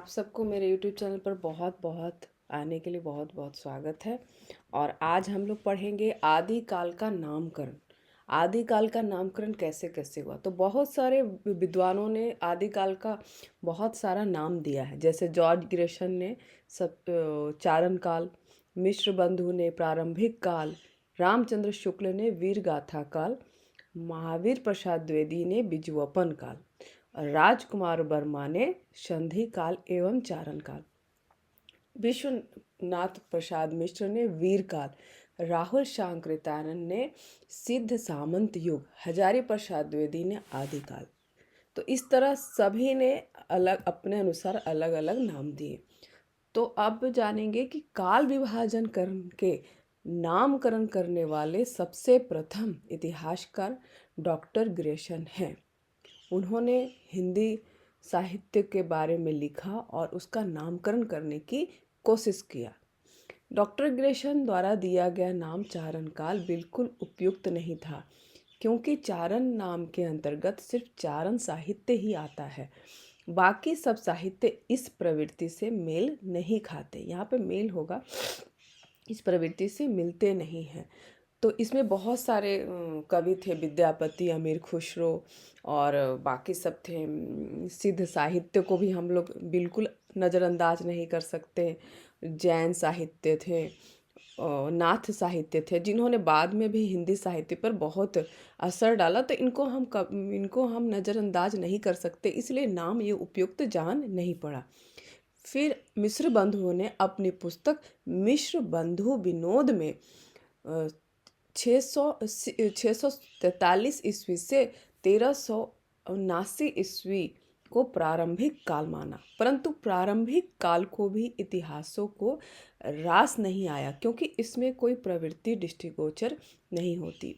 आप सबको मेरे यूट्यूब चैनल पर बहुत बहुत आने के लिए बहुत बहुत स्वागत है। और आज हम लोग पढ़ेंगे आदिकाल का नामकरण। आदिकाल का नामकरण कैसे कैसे हुआ, तो बहुत सारे विद्वानों ने आदिकाल का बहुत सारा नाम दिया है। जैसे जॉर्ज ग्रेशन ने सब चारण काल, मिश्र बंधु ने प्रारंभिक काल, रामचंद्र शुक्ल ने वीर गाथा काल, महावीर प्रसाद द्विवेदी ने बिजुअपन काल, राजकुमार वर्मा ने संधि काल एवं चारण काल, विश्वनाथ प्रसाद मिश्र ने वीर काल, राहुल शांकृतानंद ने सिद्ध सामंत युग, हजारी प्रसाद द्विवेदी ने आदि काल। तो इस तरह सभी ने अलग अपने अनुसार अलग अलग नाम दिए। तो अब जानेंगे कि काल विभाजन करके नामकरण करने वाले सबसे प्रथम इतिहासकार डॉक्टर ग्रेशन हैं। उन्होंने हिंदी साहित्य के बारे में लिखा और उसका नामकरण करने की कोशिश किया। डॉक्टर ग्रेशन द्वारा दिया गया नाम चारण काल बिल्कुल उपयुक्त नहीं था, क्योंकि चारण नाम के अंतर्गत सिर्फ चारण साहित्य ही आता है। बाकी सब साहित्य इस प्रवृत्ति से मेल नहीं खाते। यहाँ पे मेल होगा, इस प्रवृत्ति से मिलते नहीं हैं। तो इसमें बहुत सारे कवि थे, विद्यापति, अमीर खुसरो और बाकी सब थे। सिद्ध साहित्य को भी हम लोग बिल्कुल नज़रअंदाज नहीं कर सकते। जैन साहित्य थे, नाथ साहित्य थे, जिन्होंने बाद में भी हिंदी साहित्य पर बहुत असर डाला। तो इनको हम नज़रअंदाज नहीं कर सकते, इसलिए नाम ये उपयुक्त जान नहीं पड़ा। फिर मिश्र बंधुओं ने अपनी पुस्तक मिश्र बंधु विनोद में 643 ईस्वी से 1379 ईस्वी को प्रारंभिक काल माना, परंतु प्रारंभिक काल को भी इतिहासों को रास नहीं आया, क्योंकि इसमें कोई प्रवृत्ति दृष्टिगोचर नहीं होती।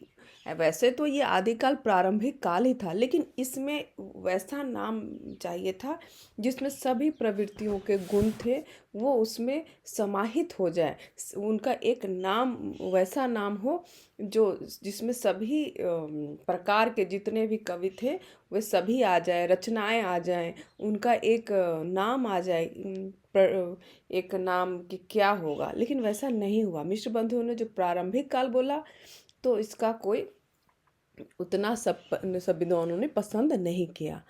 वैसे तो ये आदिकाल प्रारंभिक काल ही था, लेकिन इसमें वैसा नाम चाहिए था जिसमें सभी प्रवृत्तियों के गुण थे, वो उसमें समाहित हो जाए। उनका एक नाम वैसा नाम हो जिसमें सभी प्रकार के जितने भी कवि थे वे सभी आ जाए, रचनाएं आ जाएं, उनका एक नाम आ जाए। एक नाम कि क्या होगा, लेकिन वैसा नहीं हुआ। मिश्र बंधुओं ने जो प्रारंभिक काल बोला, तो इसका कोई उतना सब विद्वानों ने पसंद नहीं किया।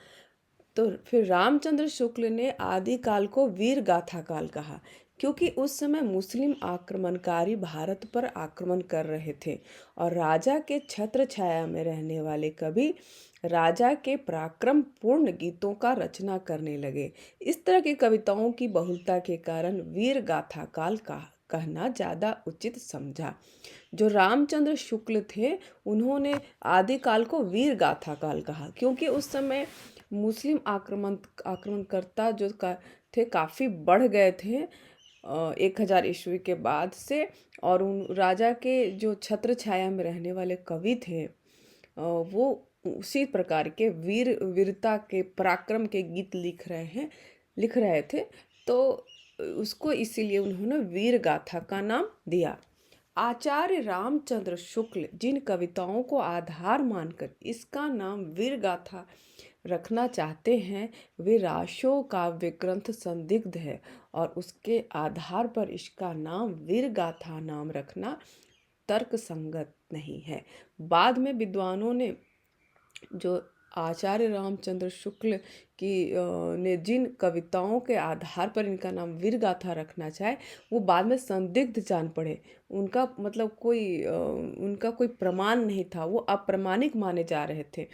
तो फिर रामचंद्र शुक्ल ने आदिकाल को वीर गाथा काल कहा, क्योंकि उस समय मुस्लिम आक्रमणकारी भारत पर आक्रमण कर रहे थे और राजा के छत्र छाया में रहने वाले कवि राजा के पराक्रम पूर्ण गीतों का रचना करने लगे। इस तरह की कविताओं की बहुलता के कारण वीर गाथा काल का कहना ज़्यादा उचित समझा। जो रामचंद्र शुक्ल थे, उन्होंने आदिकाल को वीर गाथा काल कहा, क्योंकि उस समय मुस्लिम आक्रमणकर्ता जो थे काफ़ी बढ़ गए थे 1000 ईस्वी के बाद से। और उन राजा के जो छत्र छाया में रहने वाले कवि थे, वो उसी प्रकार के वीरता के पराक्रम के गीत लिख रहे थे। तो उसको इसीलिए उन्होंने वीर गाथा का नाम दिया। आचार्य रामचंद्र शुक्ल जिन कविताओं को आधार मानकर इसका नाम वीर गाथा रखना चाहते हैं, वे राशो काव्य ग्रंथ संदिग्ध है और उसके आधार पर इसका नाम वीर गाथा नाम रखना तर्क संगत नहीं है। बाद में विद्वानों ने, जो आचार्य रामचंद्र शुक्ल की ने जिन कविताओं के आधार पर इनका नाम वीर गाथा रखना चाहे, वो बाद में संदिग्ध जान पड़े। उनका मतलब उनका कोई प्रमाण नहीं था, वो अप्रामाणिक माने जा रहे थे।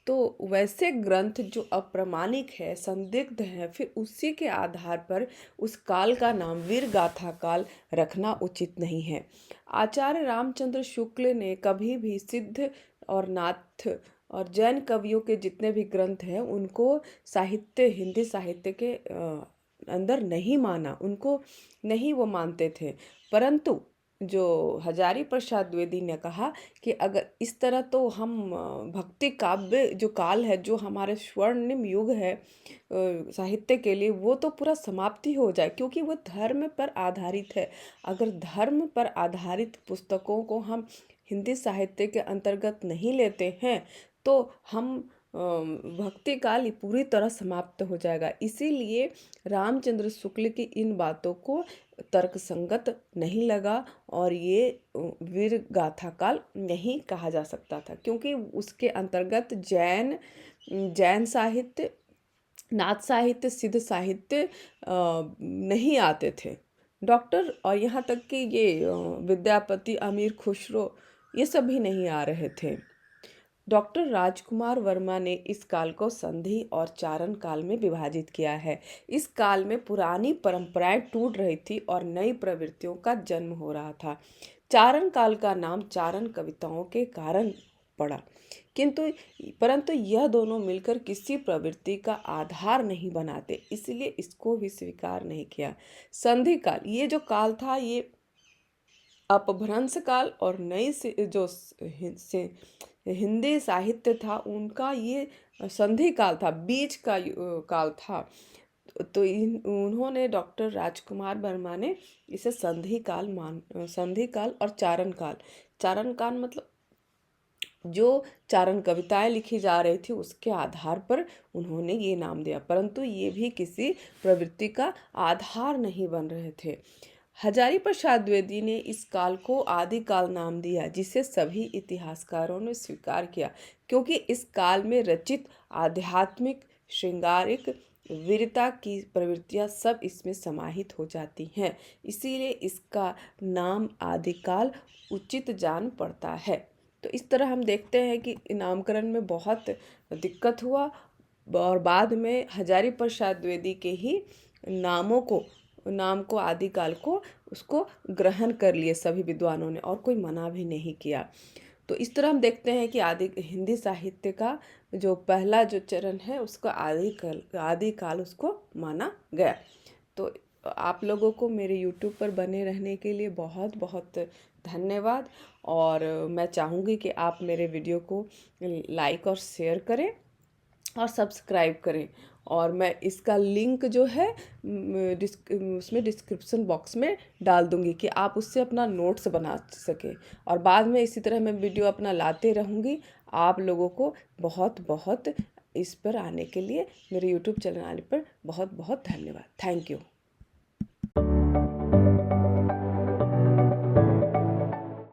तो वैसे ग्रंथ जो अप्रामाणिक है, संदिग्ध है, फिर उसी के आधार पर उस काल का नाम वीर गाथा काल रखना उचित नहीं है। आचार्य रामचंद्र शुक्ल ने कभी भी सिद्ध और नाथ और जैन कवियों के जितने भी ग्रंथ हैं, उनको हिंदी साहित्य के अंदर नहीं माना, उनको नहीं वो मानते थे। परंतु जो हजारी प्रसाद द्विवेदी ने कहा कि अगर इस तरह तो हम भक्ति काव्य जो काल है, जो हमारे स्वर्णिम युग है साहित्य के लिए, वो तो पूरा समाप्ति हो जाए, क्योंकि वो धर्म पर आधारित है। अगर धर्म पर आधारित पुस्तकों को हम हिंदी साहित्य के अंतर्गत नहीं लेते हैं, तो हम भक्ति काल ये पूरी तरह समाप्त हो जाएगा। इसीलिए रामचंद्र शुक्ल की इन बातों को तर्कसंगत नहीं लगा और ये वीर गाथा काल नहीं कहा जा सकता था, क्योंकि उसके अंतर्गत जैन साहित्य, नाथ साहित्य, सिद्ध साहित्य नहीं आते थे। डॉक्टर और यहाँ तक कि ये विद्यापति, अमीर खुसरो, ये सब भी नहीं आ रहे थे। डॉक्टर राजकुमार वर्मा ने इस काल को संधि और चारण काल में विभाजित किया है। इस काल में पुरानी परंपराएं टूट रही थी और नई प्रवृत्तियों का जन्म हो रहा था। चारण काल का नाम चारण कविताओं के कारण पड़ा, किंतु परंतु यह दोनों मिलकर किसी प्रवृत्ति का आधार नहीं बनाते, इसलिए इसको भी स्वीकार नहीं किया। संधि काल, ये जो काल था, ये अपभ्रंश काल और नई से जो हिंदी साहित्य था उनका ये संधि काल था, बीच का काल था। तो उन्होंने, डॉक्टर राजकुमार वर्मा ने इसे संधि काल और चारण काल मतलब जो चारण कविताएं लिखी जा रही थी उसके आधार पर उन्होंने ये नाम दिया, परंतु ये भी किसी प्रवृत्ति का आधार नहीं बन रहे थे। हजारी प्रसाद द्विवेदी ने इस काल को आदि काल नाम दिया, जिसे सभी इतिहासकारों ने स्वीकार किया, क्योंकि इस काल में रचित आध्यात्मिक, श्रृंगारिक, वीरता की प्रवृत्तियां सब इसमें समाहित हो जाती हैं। इसीलिए इसका नाम आदिकाल उचित जान पड़ता है। तो इस तरह हम देखते हैं कि नामकरण में बहुत दिक्कत हुआ और बाद में हजारी प्रसाद द्विवेदी के ही नाम को आदिकाल को उसको ग्रहण कर लिए सभी विद्वानों ने, और कोई मना भी नहीं किया। तो इस तरह हम देखते हैं कि हिंदी साहित्य का जो पहला जो चरण है उसको आदिकाल उसको माना गया। तो आप लोगों को मेरे यूट्यूब पर बने रहने के लिए बहुत बहुत धन्यवाद, और मैं चाहूँगी कि आप मेरे वीडियो को लाइक और शेयर करें और सब्सक्राइब करें, और मैं इसका लिंक जो है उसमें डिस्क्रिप्शन बॉक्स में डाल दूँगी कि आप उससे अपना नोट्स बना सकें, और बाद में इसी तरह मैं वीडियो अपना लाते रहूँगी। आप लोगों को बहुत बहुत इस पर आने के लिए, मेरे यूट्यूब चैनल आने पर बहुत बहुत धन्यवाद। Thank you.